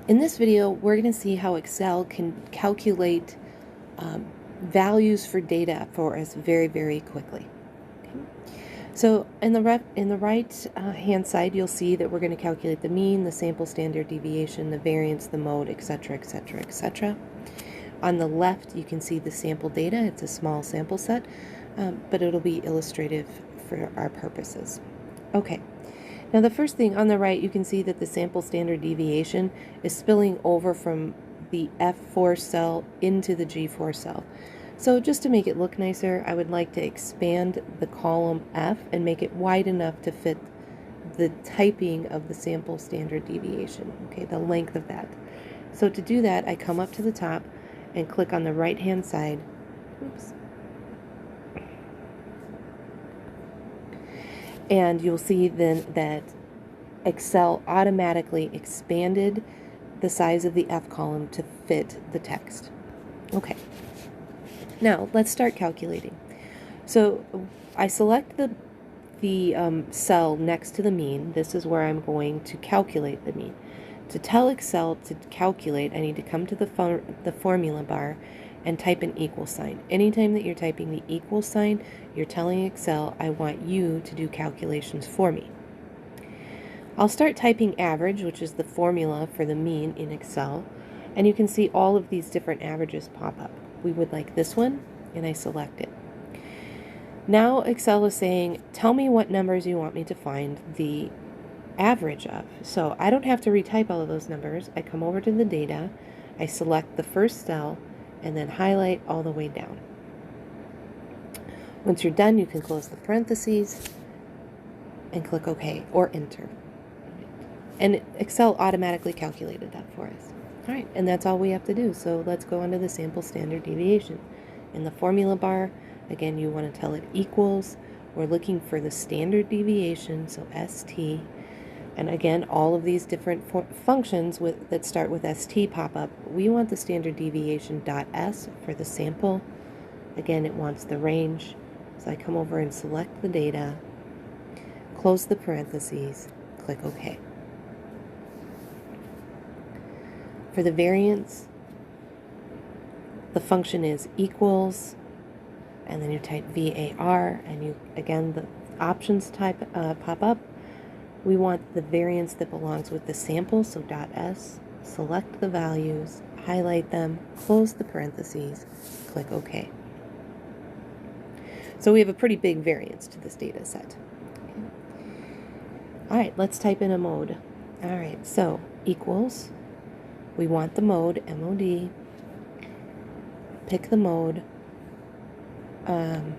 In this video, we're going to see how Excel can calculate values for data for us very, very quickly. Okay. So in the right hand side, you'll see that we're going to calculate the mean, the sample standard deviation, the variance, the mode, etc., etc., etc. On the left, you can see the sample data. It's a small sample set, but it'll be illustrative for our purposes. Okay. Now the first thing on the right, you can see that the sample standard deviation is spilling over from the F4 cell into the G4 cell. So just to make it look nicer, I would like to expand the column F and make it wide enough to fit the typing of the sample standard deviation, okay, the length of that. So to do that, I come up to the top and click on the right hand side. Oops. And you'll see then that Excel automatically expanded the size of the F column to fit the text. Okay, now let's start calculating. So I select the cell next to the mean. This is where I'm going to calculate the mean. To tell Excel to calculate, I need to come to the formula bar and type an equal sign. Anytime that you're typing the equal sign, you're telling Excel, I want you to do calculations for me. I'll start typing average, which is the formula for the mean in Excel, and you can see all of these different averages pop up. We would like this one, and I select it. Now Excel is saying, tell me what numbers you want me to find the average of. So I don't have to retype all of those numbers. I come over to the data, I select the first cell, and then highlight all the way down. Once you're done, you can close the parentheses and click OK or Enter. And Excel automatically calculated that for us. All right, and that's all we have to do. So let's go into the sample standard deviation. In the formula bar, again, you want to tell it equals. We're looking for the standard deviation, so ST. And again, all of these different functions that start with ST pop up. We want the standard deviation .s for the sample. Again, it wants the range. So I come over and select the data, close the parentheses, click OK. For the variance, the function is equals, and then you type VAR, and you again the options type pop up. We want the variance that belongs with the sample, so .s, select the values, highlight them, close the parentheses, click OK. So we have a pretty big variance to this data set. Okay. All right, let's type in a mode. All right, so equals, we want the mode, MOD, pick the mode, and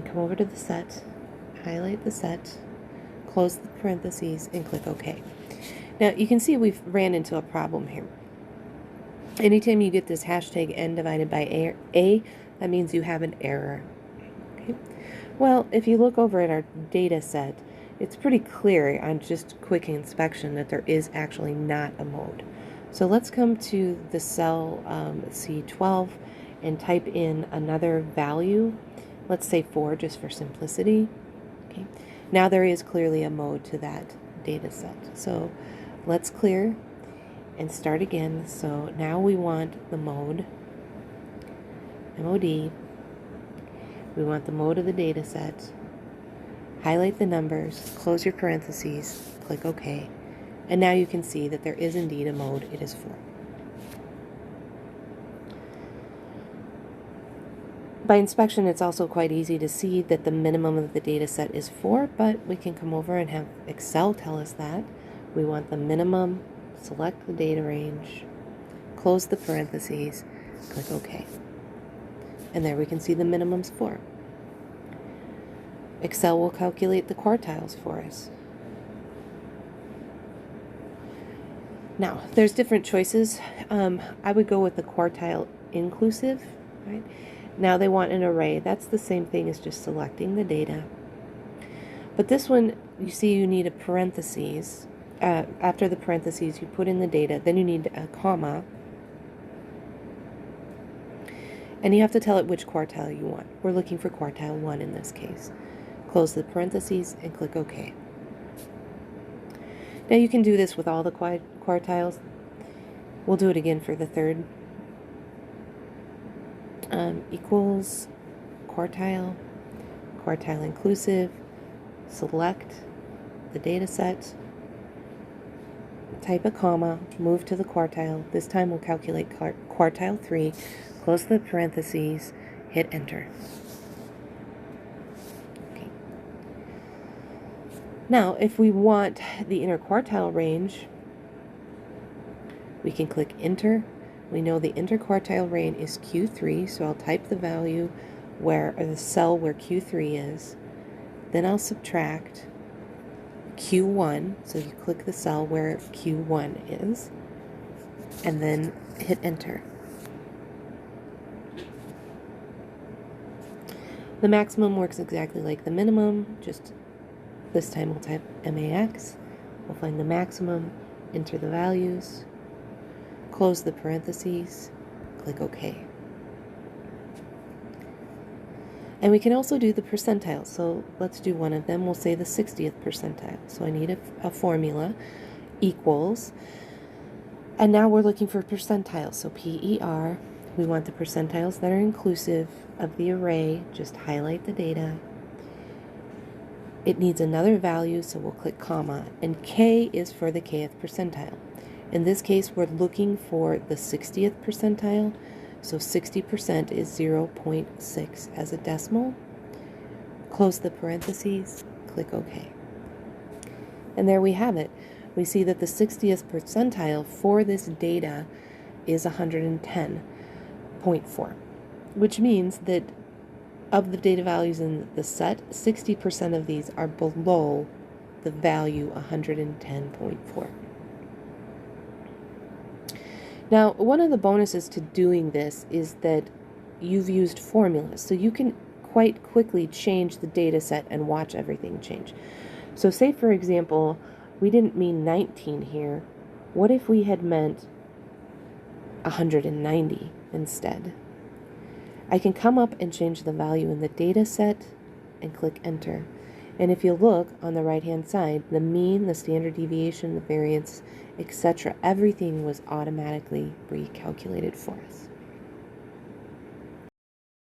come over to the set, highlight the set, close the parentheses, and click OK. Now you can see we've ran into a problem here. Anytime you get this hashtag n divided by a, that means you have an error. Okay. Well, if you look over at our data set, it's pretty clear on just quick inspection that there is actually not a mode. So let's come to the cell C12 and type in another value. Let's say 4 just for simplicity. Okay. Now there is clearly a mode to that data set. So let's clear and start again. So now we want the mode, MOD. We want the mode of the data set. Highlight the numbers, close your parentheses, click OK. And now you can see that there is indeed a mode. It is 4. By inspection, it's also quite easy to see that the minimum of the data set is 4, but we can come over and have Excel tell us that. We want the minimum, select the data range, close the parentheses, click OK. And there we can see the minimum's 4. Excel will calculate the quartiles for us. Now, there's different choices. I would go with the quartile inclusive, right? Now they want an array. That's the same thing as just selecting the data. But this one, you see you need a parentheses. After the parentheses, you put in the data. Then you need a comma. And you have to tell it which quartile you want. We're looking for quartile 1 in this case. Close the parentheses and click OK. Now you can do this with all the quartiles. We'll do it again for the third. Equals quartile, quartile inclusive, select the data set, type a comma, move to the quartile. This time we'll calculate quartile 3, close the parentheses, hit enter. Okay. Now, if we want the interquartile range, we can click enter. We know the interquartile range is Q3, so I'll type the value or the cell where Q3 is. Then I'll subtract Q1, so you click the cell where Q1 is, and then hit enter. The maximum works exactly like the minimum, just this time we'll type max. We'll find the maximum, enter the values, close the parentheses, click OK. And we can also do the percentiles. So let's do one of them. We'll say the 60th percentile. So I need a formula equals, and now we're looking for percentiles. So PER, we want the percentiles that are inclusive of the array. Just highlight the data. It needs another value, so we'll click comma. And K is for the kth percentile. In this case, we're looking for the 60th percentile. So 60% is 0.6 as a decimal. Close the parentheses, click OK. And there we have it. We see that the 60th percentile for this data is 110.4, which means that of the data values in the set, 60% of these are below the value 110.4. Now, one of the bonuses to doing this is that you've used formulas, so you can quite quickly change the data set and watch everything change. So say, for example, we didn't mean 19 here. What if we had meant 190 instead? I can come up and change the value in the data set and click enter. And if you look on the right-hand side, the mean, the standard deviation, the variance, etc., everything was automatically recalculated for us.